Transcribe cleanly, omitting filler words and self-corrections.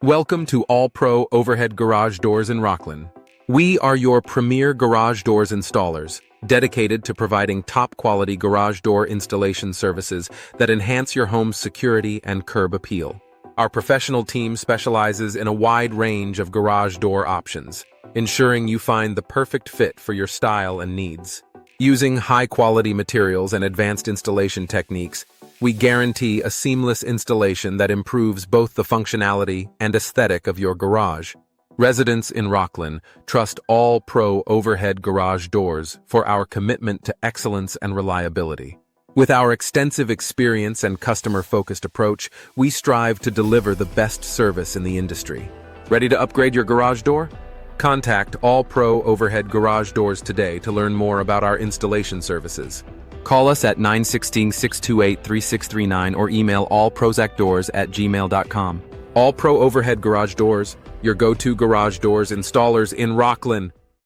Welcome to All Pro Overhead Garage Doors in Rocklin. We are your premier garage doors installers, dedicated to providing top-quality garage door installation services that enhance your home's security and curb appeal. Our professional team specializes in a wide range of garage door options, ensuring you find the perfect fit for your style and needs. Using high-quality materials and advanced installation techniques, we guarantee a seamless installation that improves both the functionality and aesthetic of your garage. Residents in Rocklin trust All Pro Overhead Garage Doors for our commitment to excellence and reliability. With our extensive experience and customer-focused approach, we strive to deliver the best service in the industry. Ready to upgrade your garage door? Contact All Pro Overhead Garage Doors today to learn more about our installation services. Call us at 916-628-3639 or email allprozacdoors@gmail.com. All Pro Overhead Garage Doors, your go-to garage doors installers in Rocklin.